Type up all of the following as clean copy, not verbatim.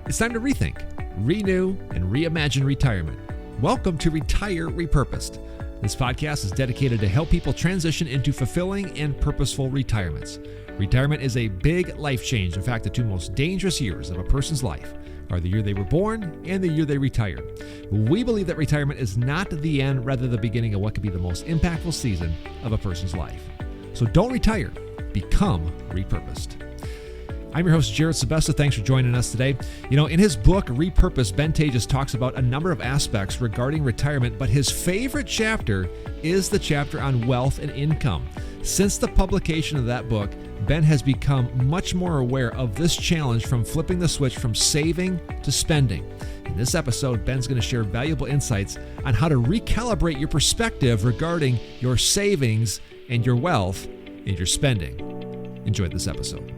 It's time to rethink, renew, and reimagine retirement. Welcome to Retire Repurposed. This podcast is dedicated to help people transition into fulfilling and purposeful retirements. Retirement is a big life change. In fact, the two most dangerous years of a person's life are the year they were born and the year they retired. We believe that retirement is not the end, rather the beginning of what could be the most impactful season of a person's life. So don't retire, become repurposed. I'm your host, Jared Sebesta. Thanks for joining us today. In his book, Repurposed, Ben Taatjes talks about a number of aspects regarding retirement, but his favorite chapter is the chapter on wealth and income. Since the publication of that book, Ben has become much more aware of this challenge from flipping the switch from saving to spending. In this episode, Ben's going to share valuable insights on how to recalibrate your perspective regarding your savings and your wealth and your spending. Enjoy this episode.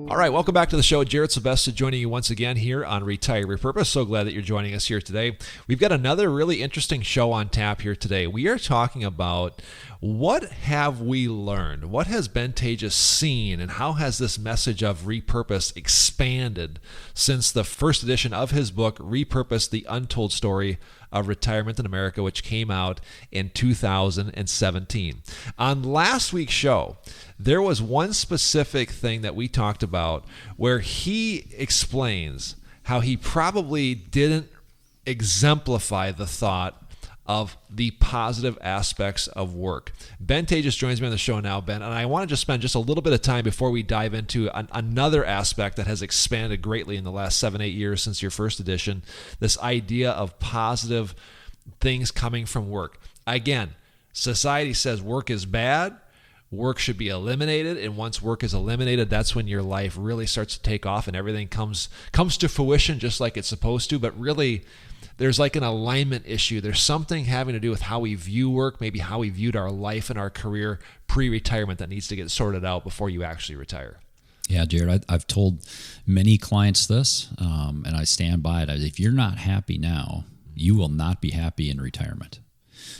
All right, welcome back to the show. Jared Sebesta joining you once again here on Retire Repurposed. So glad that you're joining us here today. We've got another really interesting show on tap here today. We are talking about what have we learned? What has Ben Taatjes seen, and how has this message of Repurposed expanded since the first edition of his book, Repurposed, the Untold Story of Retirement in America, which came out in 2017. On last week's show, there was one specific thing that we talked about where he explains how he probably didn't exemplify the thought of the positive aspects of work. Ben Taatjes joins me on the show now, Ben, and I want to just spend just a little bit of time before we dive into another aspect that has expanded greatly in the last 7-8 years since your first edition, this idea of positive things coming from work. Again, society says work is bad, work should be eliminated, and once work is eliminated, that's when your life really starts to take off and everything comes to fruition just like it's supposed to. But really, there's like an alignment issue. There's something having to do with how we view work, maybe how we viewed our life and our career pre-retirement that needs to get sorted out before you actually retire. Yeah, Jared, I've told many clients this, and I stand by it. If you're not happy now, you will not be happy in retirement.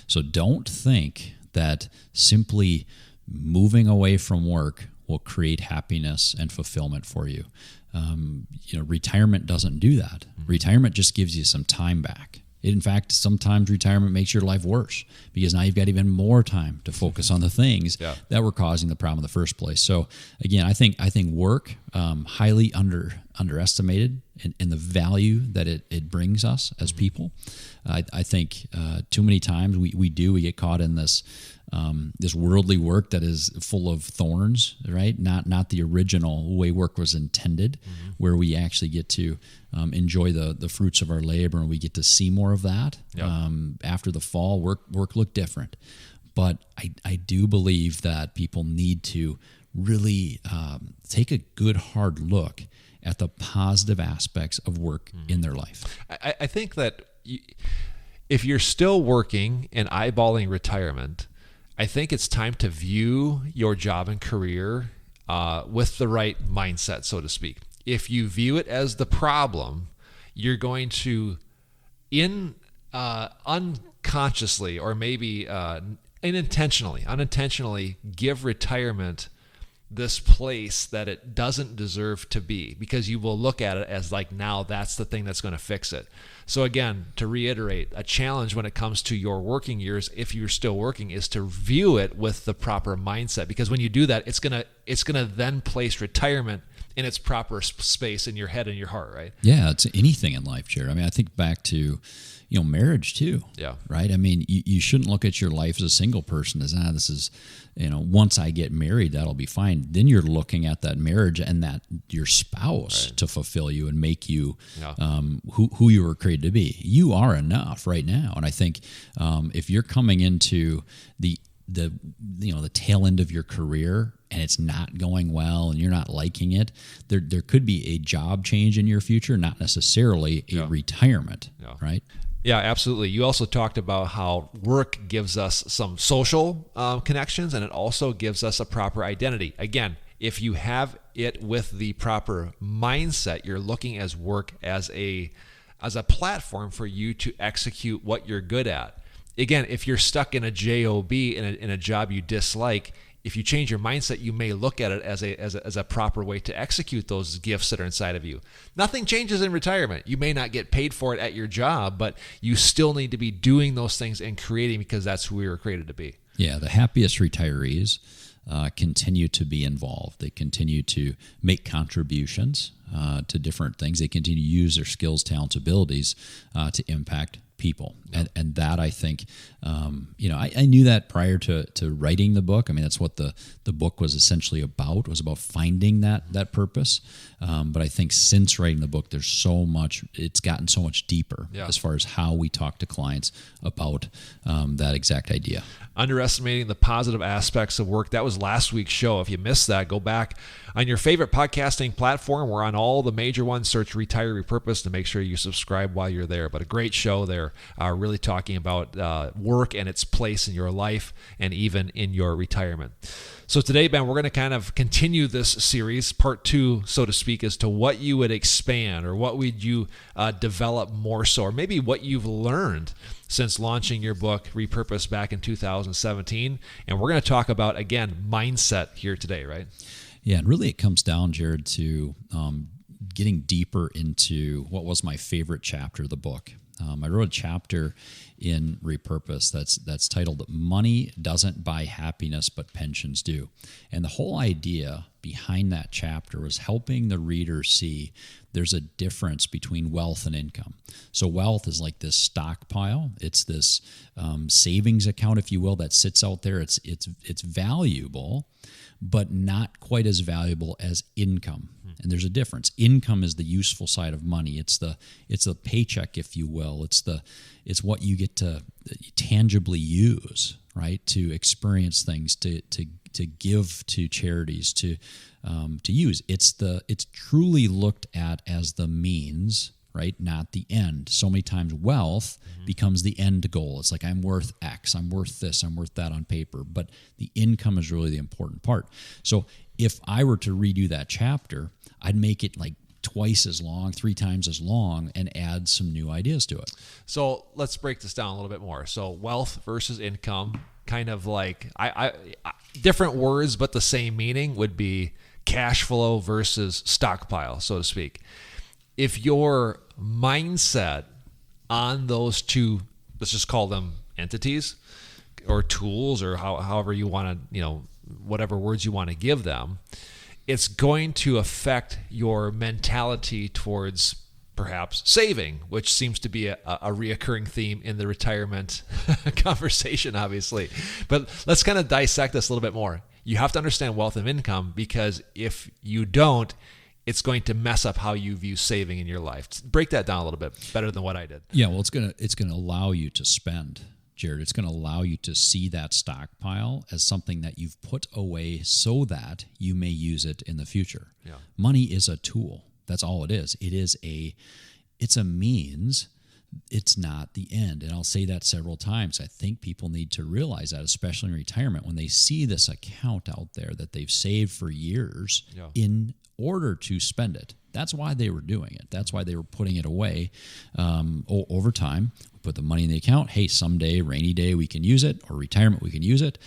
So don't think that simply moving away from work will create happiness and fulfillment for you. Retirement doesn't do that. Retirement just gives you some time back. In fact, sometimes retirement makes your life worse because now you've got even more time to focus on the things that were causing the problem in the first place. So again, I think work highly underestimated in the value that it brings us as people. I think too many times we get caught in this worldly work that is full of thorns, right? Not the original way work was intended, where we actually get to enjoy the fruits of our labor, and we get to see more of that. After the fall, work looked different. But I do believe that people need to really take a good hard look at the positive aspects of work in their life. I think that if you're still working and eyeballing retirement, I think it's time to view your job and career with the right mindset, so to speak. If you view it as the problem, you're going to unconsciously or maybe unintentionally give retirement this place that it doesn't deserve to be, because you will look at it as like, now that's the thing that's going to fix it. So again, to reiterate, a challenge when it comes to your working years, if you're still working, is to view it with the proper mindset, because when you do that, it's gonna then place retirement in its proper space in your head and your heart, right? Yeah, it's anything in life, Jared. I mean, I think back to marriage too. Yeah. Right. I mean, you shouldn't look at your life as a single person as this is, once I get married, that'll be fine. Then you're looking at that marriage and that your spouse to fulfill you and make you who you were created to be. You are enough right now. And I think if you're coming into the tail end of your career and it's not going well and you're not liking it, there could be a job change in your future, not necessarily a retirement, right? Yeah, absolutely. You also talked about how work gives us some social connections, and it also gives us a proper identity. Again, if you have it with the proper mindset, you're looking at work as a platform for you to execute what you're good at. Again, if you're stuck in a job, in a job you dislike, if you change your mindset, you may look at it as a proper way to execute those gifts that are inside of you. Nothing changes in retirement. You may not get paid for it at your job, but you still need to be doing those things and creating, because that's who we were created to be. Yeah, the happiest retirees continue to be involved. They continue to make contributions to different things. They continue to use their skills, talents, abilities to impact people. And that, I think, I knew that prior to writing the book. I mean, that's what the book was essentially about, was about finding that purpose. But I think since writing the book, there's so much, it's gotten so much deeper as far as how we talk to clients about that exact idea. Underestimating the positive aspects of work. That was last week's show. If you missed that, go back on your favorite podcasting platform. We're on all the major ones. Search Retire Repurposed to make sure you subscribe while you're there. But a great show there, really talking about work and its place in your life and even in your retirement. So today, Ben, we're going to kind of continue this series, part 2, so to speak, as to what you would expand or what would you develop more so, or maybe what you've learned since launching your book, Repurposed, back in 2017. And we're going to talk about, again, mindset here today, right? Yeah, and really it comes down, Jared, to getting deeper into what was my favorite chapter of the book. I wrote a chapter in Repurpose that's titled "Money Doesn't Buy Happiness, but Pensions Do." And the whole idea behind that chapter was helping the reader see there's a difference between wealth and income. So wealth is like this stockpile. It's this savings account, if you will, that sits out there. It's valuable, but not quite as valuable as income. And there's a difference. Income is the useful side of money. It's the paycheck, if you will. It's what you get to tangibly use, right? To experience things, to give to charities, to use. It's truly looked at as the means, right? Not the end. So many times wealth becomes the end goal. It's like, I'm worth X, I'm worth this, I'm worth that on paper. But the income is really the important part. So if I were to redo that chapter, I'd make it like twice as long, 3 times as long, and add some new ideas to it. So let's break this down a little bit more. So wealth versus income, kind of like I different words, but the same meaning would be cash flow versus stockpile, so to speak. If your mindset on those two, let's just call them entities or tools, or however you want to, whatever words you want to give them, it's going to affect your mentality towards perhaps saving, which seems to be a reoccurring theme in the retirement conversation, obviously. But let's kind of dissect this a little bit more. You have to understand wealth and income, because if you don't, it's going to mess up how you view saving in your life. Break that down a little bit better than what I did. Yeah, well, it's gonna allow you to spend, Jared. It's going to allow you to see that stockpile as something that you've put away so that you may use it in the future. Yeah. Money is a tool. That's all it is. It's a means. It's not the end. And I'll say that several times. I think people need to realize that, especially in retirement, when they see this account out there that they've saved for years in order to spend it. That's why they were doing it. That's why they were putting it away over time. We put the money in the account. Hey, someday, rainy day, we can use it, or retirement, we can use it.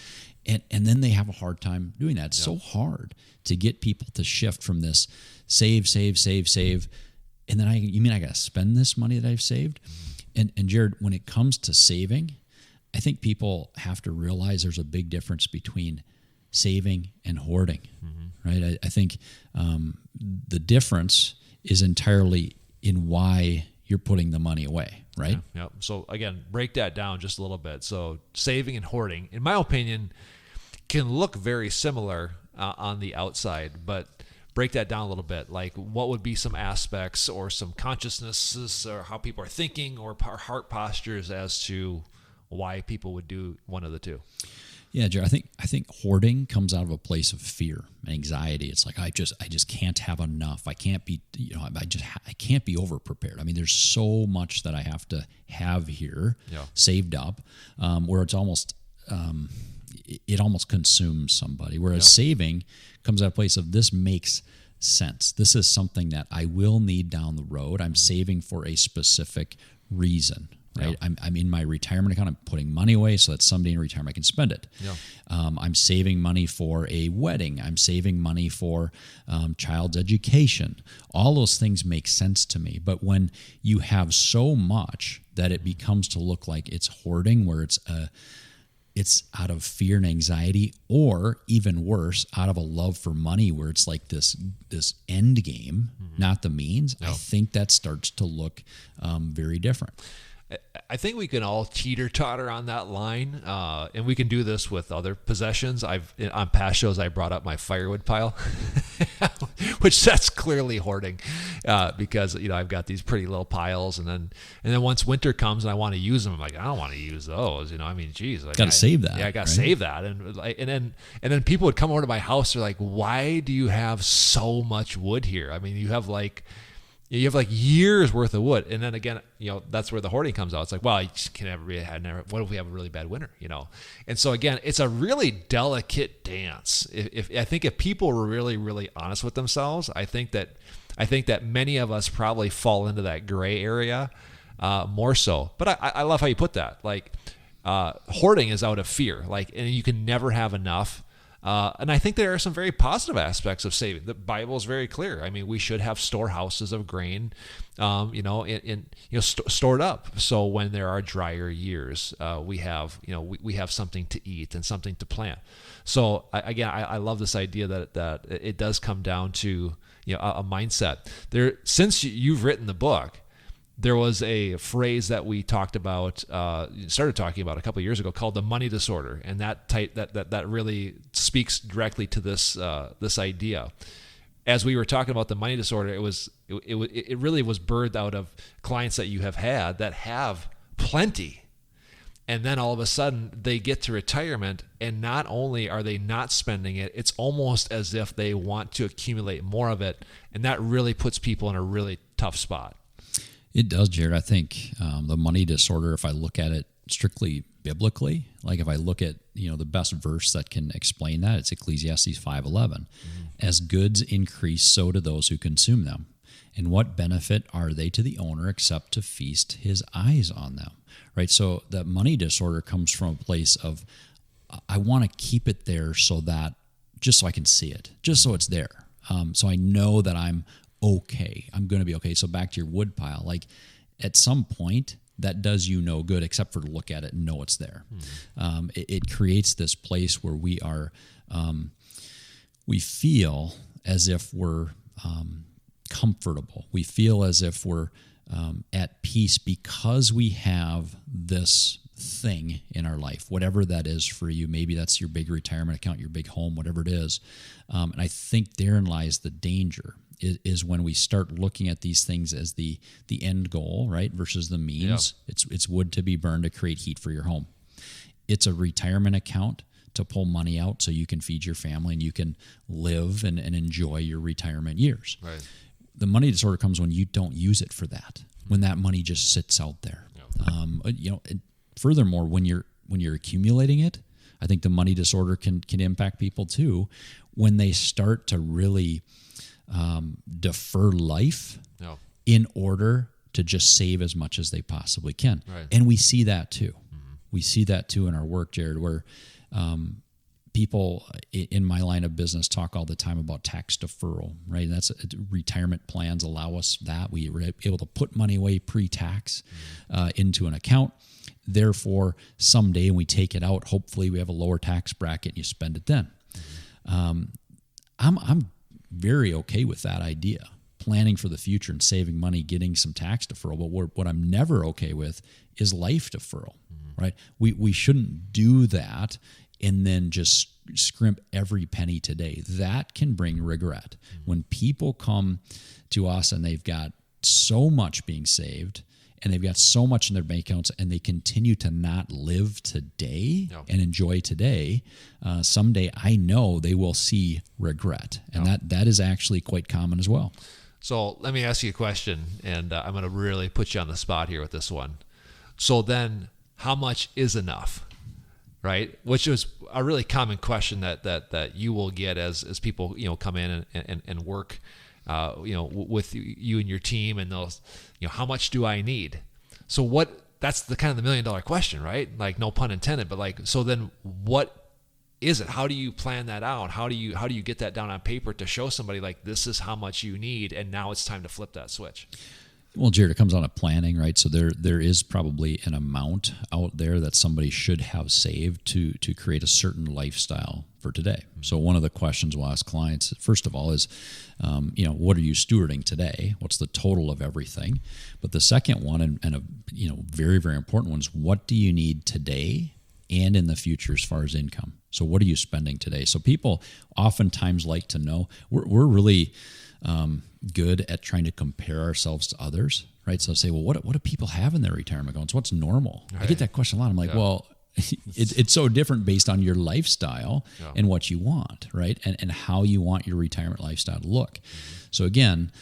And then they have a hard time doing that. It's so hard to get people to shift from this save, and then you mean I got to spend this money that I've saved? And Jared, when it comes to saving, I think people have to realize there's a big difference between saving and hoarding, right? I think the difference is entirely in why you're putting the money away, right? Yeah. So again, break that down just a little bit. So saving and hoarding, in my opinion, can look very similar on the outside, but break that down a little bit. Like, what would be some aspects or some consciousnesses or how people are thinking or heart postures as to why people would do one of the two? Yeah, Jared, I think hoarding comes out of a place of fear and anxiety. It's like I just can't have enough. I can't be I can't be over prepared. I mean, there's so much that I have to have here saved up, where it's almost it almost consumes somebody. Whereas saving comes out of a place of, this makes sense. This is something that I will need down the road. I'm saving for a specific reason, right? I'm in my retirement account. I'm putting money away so that someday in retirement I can spend it. Yeah. I'm saving money for a wedding. I'm saving money for child's education. All those things make sense to me. But when you have so much that it becomes to look like it's hoarding, where it's out of fear and anxiety, or even worse, out of a love for money, where it's like this end game, not the means, I think that starts to look very different. I think we can all teeter-totter on that line, and we can do this with other possessions. On past shows, I brought up my firewood pile, which that's clearly hoarding, because I've got these pretty little piles, and then once winter comes and I want to use them, I'm like, I don't want to use those. Geez, got to save that. Yeah, I got to save that, and then people would come over to my house. They're like, "Why do you have so much wood here? I mean, you have like years worth of wood." And then again, that's where the hoarding comes out. It's like, well, you just can't what if we have a really bad winter, And so again, it's a really delicate dance. I think if people were really, really honest with themselves, I think that many of us probably fall into that gray area more so. But I love how you put that. Like, hoarding is out of fear, and you can never have enough. And I think there are some very positive aspects of saving. The Bible is very clear. I mean, we should have storehouses of grain, stored up. So when there are drier years, we have something to eat and something to plant. So I love this idea that it does come down to a mindset. Since you've written the book, there was a phrase that we started talking about a couple of years ago called the money disorder, and that really speaks directly to this idea. As we were talking about the money disorder, it really was birthed out of clients that you have had that have plenty, and then all of a sudden they get to retirement, and not only are they not spending it, it's almost as if they want to accumulate more of it, and that really puts people in a really tough spot. It does, Jared. I think the money disorder, if I look at it strictly biblically, like if I look at the best verse that can explain that, it's Ecclesiastes 5:11. As goods increase, so do those who consume them. And what benefit are they to the owner except to feast his eyes on them? Right. So the money disorder comes from a place of I want to keep it there so I can see it, just so it's there. So I know that I'm okay. I'm going to be okay. So back to your wood pile, like at some point that does you no good except for to look at it and know it's there. It creates this place where we are, we feel as if we're comfortable. We feel as if we're at peace because we have this thing in our life, whatever that is for you. Maybe that's your big retirement account, your big home, whatever it is. And I think therein lies the danger. Is when we start looking at these things as the end goal, right, versus the means. Yeah. It's wood to be burned to create heat for your home. It's a retirement account to pull money out so you can feed your family and you can live and enjoy your retirement years. Right. The money disorder comes when you don't use it for that, when that money just sits out there. Yeah. Furthermore, when you're accumulating it, I think the money disorder can impact people too when they start to really defer life in order to just save as much as they possibly can. Right. And we see that too. Mm-hmm. We see that too in our work, Jared, where people in my line of business talk all the time about tax deferral, right? And that's retirement plans allow us that. We were able to put money away pre-tax into an account. Therefore, someday when we take it out, hopefully we have a lower tax bracket and you spend it then. Mm-hmm. I'm very okay with that idea, planning for the future and saving money, getting some tax deferral. But what I'm never okay with is life deferral, right? We shouldn't do that and then just scrimp every penny today. That can bring regret. When people come to us and they've got so much being saved and they've got so much in their bank accounts and they continue to not live today and enjoy today, someday I know they will see regret. And that is actually quite common as well. So let me ask you a question, and I'm going to really put you on the spot here with this one. So then how much is enough, right? Which is a really common question that you will get as people come in and work with you and your team, and they'll how much do I need? So what that's the kind of the $1 million question, right? Like, no pun intended, but like, so then what is it? How do you plan that out? How do you get that down on paper to show somebody like, this is how much you need, and now it's time to flip that switch? Well, Jared, it comes on to planning, right? So there is probably an amount out there that somebody should have saved to create a certain lifestyle for today. So one of the questions we'll ask clients, first of all, is, what are you stewarding today? What's the total of everything? But the second one, and a very, very important one, is what do you need today and in the future as far as income? So what are you spending today? So people oftentimes like to know. We're really good at trying to compare ourselves to others, right? So say, well, what do people have in their retirement accounts? What's normal? Right. I get that question a lot. I'm like, well, it's so different based on your lifestyle and what you want, right? And how you want your retirement lifestyle to look. Mm-hmm. So again,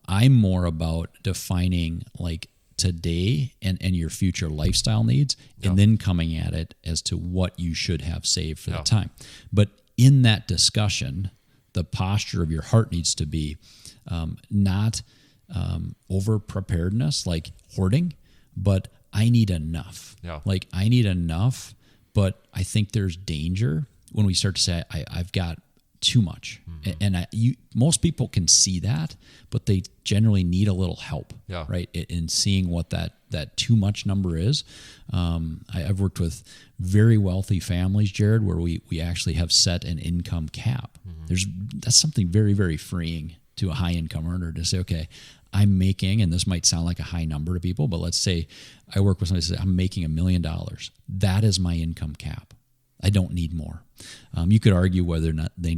I'm more about defining like today and your future lifestyle needs, and then coming at it as to what you should have saved for that time. But in that discussion, the posture of your heart needs to be not over preparedness, like hoarding, but I need enough. Yeah. Like I need enough, but I think there's danger when we start to say I've got too much. Mm-hmm. And most people can see that, but they generally need a little help, right? In seeing what that too much number is. I've worked with very wealthy families, Jared, where we actually have set an income cap. Mm-hmm. That's something very, very freeing to a high income earner to say, okay, I'm making, and this might sound like a high number to people, but let's say I work with somebody who says, I'm making $1 million. That is my income cap. I don't need more. You could argue whether or not they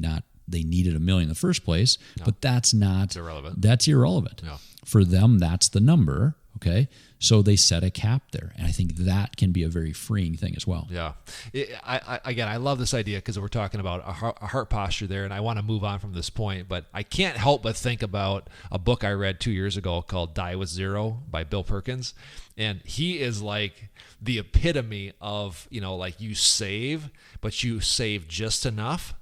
needed $1 million in the first place, but that's irrelevant. That's irrelevant. Yeah. For them, that's the number. Okay. So they set a cap there. And I think that can be a very freeing thing as well. Yeah. I love this idea because we're talking about a heart posture there, and I want to move on from this point, but I can't help but think about a book I read 2 years ago called Die with Zero by Bill Perkins. And he is like the epitome of, like you save, but you save just enough.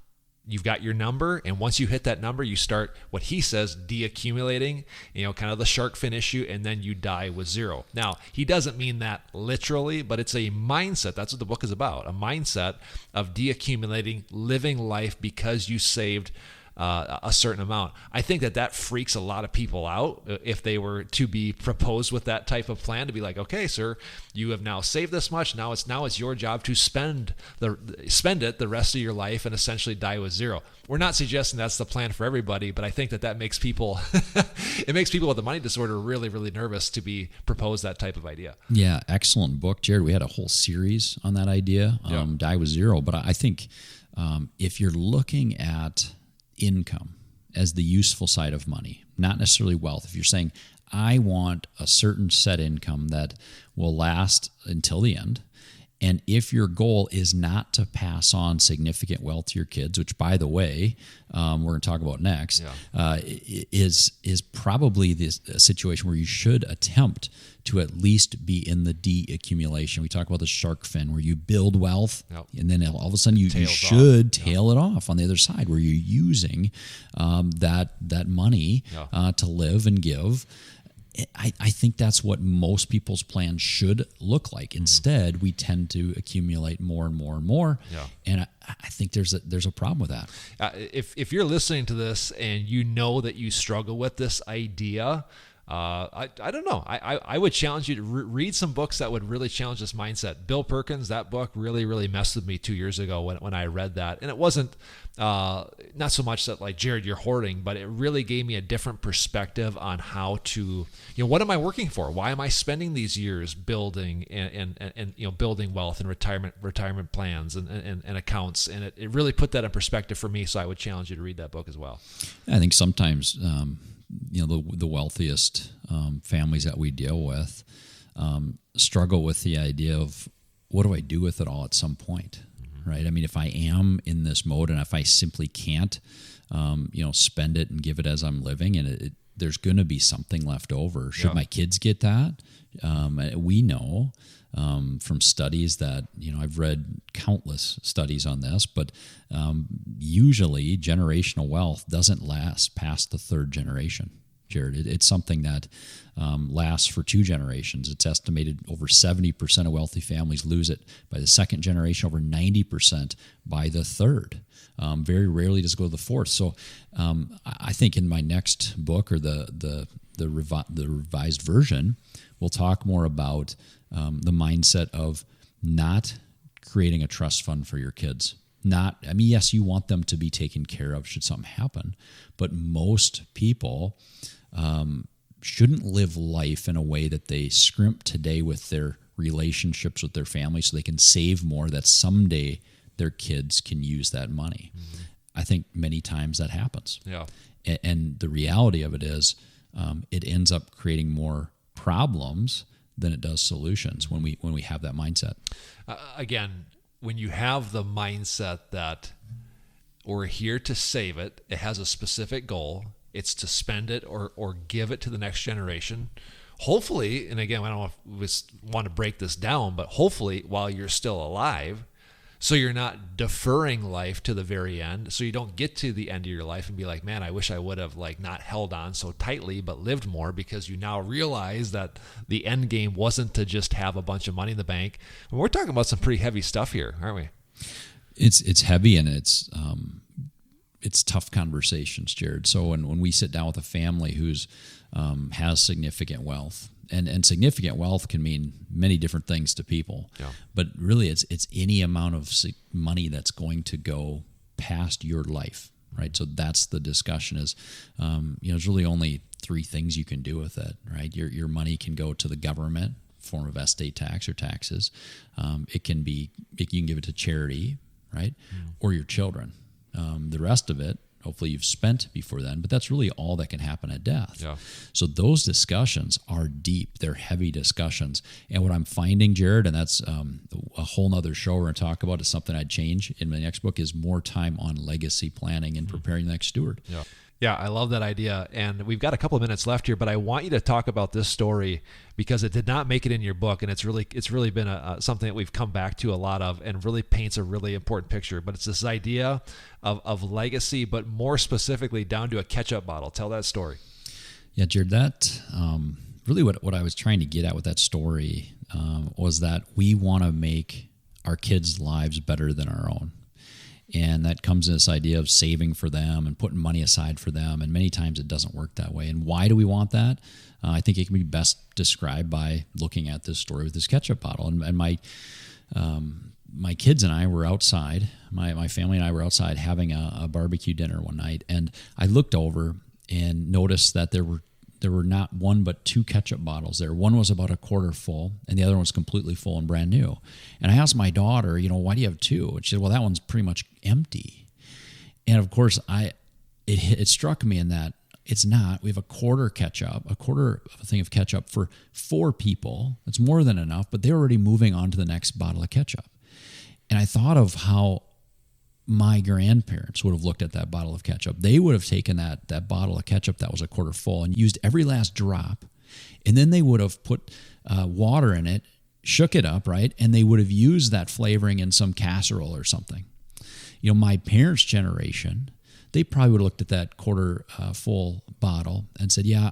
You've got your number, and once you hit that number, you start what he says deaccumulating, kind of the shark fin issue, and then you die with zero. Now, he doesn't mean that literally, but it's a mindset. That's what the book is about, a mindset of deaccumulating, living life because you saved a certain amount. I think that freaks a lot of people out if they were to be proposed with that type of plan, to be like, okay, sir, you have now saved this much. Now it's your job to spend it the rest of your life and essentially die with zero. We're not suggesting that's the plan for everybody, but I think that makes people it makes people with a money disorder really, really nervous to be proposed that type of idea. Yeah, excellent book, Jared. We had a whole series on that idea, Die with Zero. But I think if you're looking at income as the useful side of money, not necessarily wealth. If you're saying, I want a certain set income that will last until the end, and if your goal is not to pass on significant wealth to your kids, which, by the way, we're going to talk about next, is probably a situation where you should attempt to at least be in the deaccumulation. We talk about the shark fin, where you build wealth, and then all of a sudden you should tail it off on the other side, where you're using that money to live and give. I think that's what most people's plans should look like. Instead, we tend to accumulate more and more and more. Yeah. And I think there's a problem with that. If you're listening to this and you know that you struggle with this idea, I don't know. I would challenge you to read some books that would really challenge this mindset. Bill Perkins, that book really, really messed with me 2 years ago when I read that. And it wasn't not so much that like, Jared, you're hoarding, but it really gave me a different perspective on how to, what am I working for? Why am I spending these years building and building wealth and retirement plans and accounts? And it really put that in perspective for me. So I would challenge you to read that book as well. I think sometimes, the wealthiest families that we deal with struggle with the idea of, what do I do with it all at some point, right? I mean, if I am in this mode and if I simply can't, spend it and give it as I'm living, and there's going to be something left over. Should my kids get that? We know from studies that, I've read countless studies on this, but usually generational wealth doesn't last past the third generation. Jared. It's something that lasts for 2 generations. It's estimated over 70% of wealthy families lose it by the second generation, over 90% by the third. Very rarely does it go to the fourth. So I think in my next book, or the revised version, we'll talk more about the mindset of not creating a trust fund for your kids. Yes, you want them to be taken care of should something happen, but most people shouldn't live life in a way that they scrimp today with their relationships with their family so they can save more, that someday their kids can use that money. Mm-hmm. I think many times that happens. Yeah. And the reality of it is it ends up creating more problems than it does solutions when we have that mindset. Again, when you have the mindset that we're here to save it, it has a specific goal. It's to spend it or give it to the next generation. Hopefully, and again, I don't know if we want to break this down, but hopefully while you're still alive, so you're not deferring life to the very end. So you don't get to the end of your life and be like, man, I wish I would have not held on so tightly, but lived more, because you now realize that the end game wasn't to just have a bunch of money in the bank. And we're talking about some pretty heavy stuff here, aren't we? It's heavy, and it's tough conversations, Jared. So when we sit down with a family who's has significant wealth, and significant wealth can mean many different things to people, yeah. But really it's any amount of money that's going to go past your life, right? So that's the discussion is, there's really only 3 things you can do with it, right? Your money can go to the government, form of estate tax or taxes. You can give it to charity, right? Mm. Or your children. The rest of it, hopefully you've spent before then, but that's really all that can happen at death. Yeah. So those discussions are deep. They're heavy discussions. And what I'm finding, Jared, and that's a whole nother show we're going to talk about, is something I'd change in my next book, is more time on legacy planning and preparing the next steward. Yeah. Yeah, I love that idea. And we've got a couple of minutes left here, but I want you to talk about this story because it did not make it in your book. And it's really been something that we've come back to a lot of, and really paints a really important picture. But it's this idea of legacy, but more specifically down to a ketchup bottle. Tell that story. Yeah, Jared, that really what I was trying to get at with that story was that we want to make our kids' lives better than our own. And that comes in this idea of saving for them and putting money aside for them. And many times it doesn't work that way. And why do we want that? I think it can be best described by looking at this story with this ketchup bottle. And my kids and I were outside, my family and I were outside having a barbecue dinner one night. And I looked over and noticed that there were not one but 2 ketchup bottles there. One was about a quarter full, and the other one was completely full and brand new. And I asked my daughter, why do you have 2? And she said, well, that one's pretty much empty. And of course, it struck me in that it's not. We have a quarter of a thing of ketchup for 4 people. It's more than enough, but they're already moving on to the next bottle of ketchup. And I thought of how my grandparents would have looked at that bottle of ketchup. They would have taken that bottle of ketchup that was a quarter full and used every last drop. And then they would have put water in it, shook it up, right? And they would have used that flavoring in some casserole or something. My parents' generation, they probably would have looked at that quarter full bottle and said, yeah,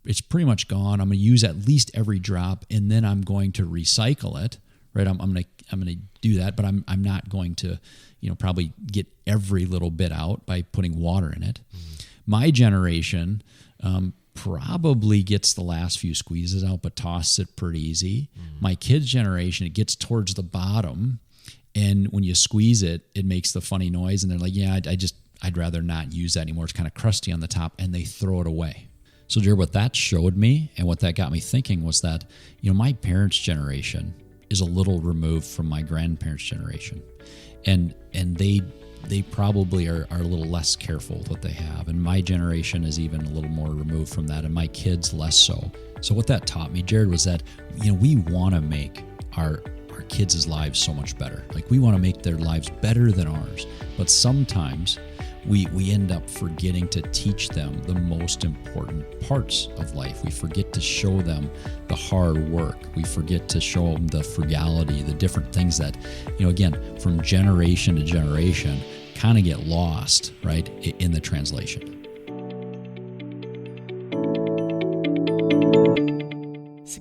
it's pretty much gone. I'm going to use at least every drop, and then I'm going to recycle it, right? I'm going to do that, but I'm not going to probably get every little bit out by putting water in it. Mm. My generation probably gets the last few squeezes out, but tosses it pretty easy. Mm. My kids' generation, it gets towards the bottom, and when you squeeze it, it makes the funny noise, and they're like, yeah, I'd rather not use that anymore. It's kind of crusty on the top, and they throw it away. So, Jared, what that showed me and what that got me thinking was that, my parents' generation is a little removed from my grandparents' generation. And they probably are a little less careful with what they have. And my generation is even a little more removed from that, and my kids less so. So what that taught me, Jared, was that we want to make our kids' lives so much better. We want to make their lives better than ours. But sometimes we end up forgetting to teach them the most important parts of life. We forget to show them the hard work. We forget to show them the frugality, the different things that, again, from generation to generation kind of get lost, right, in the translation.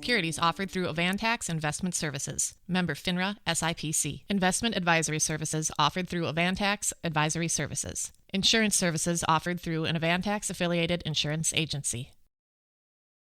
securities offered through Avantax Investment Services. Member FINRA SIPC. Investment advisory services offered through Avantax Advisory Services. Insurance services offered through an Avantax affiliated insurance agency.